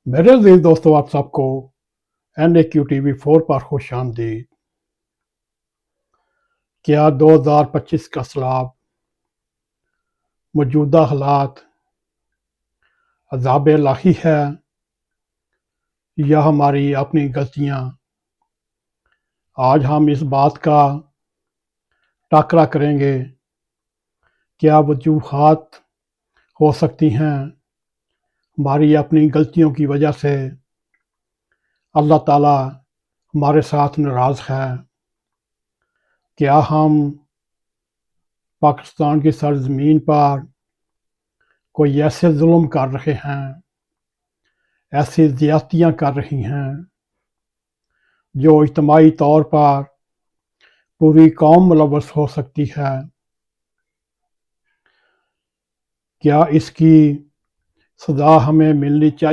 मेरे अजीज दोस्तों, आप सबको NAQTV4 पर खुश आमदीद। क्या 2025 का सैलाब, मौजूदा हालात अज़ाब इलाही है या हमारी अपनी गलतियाँ? आज हम इस बात का टाकरा करेंगे। क्या वजूहात हो सकती हैं हमारी अपनी गलतियों की वजह से अल्लाह ताला हमारे साथ नाराज़ है? क्या हम पाकिस्तान की सरजमीन पर कोई ऐसे जुल्म कर रहे हैं, ऐसी ज़्यादतियाँ कर रही हैं जो इज्तिमाई तौर पर पूरी कौम मुलव्वस हो सकती है? क्या इसकी सज़ा हमें मिलनी चाहिए?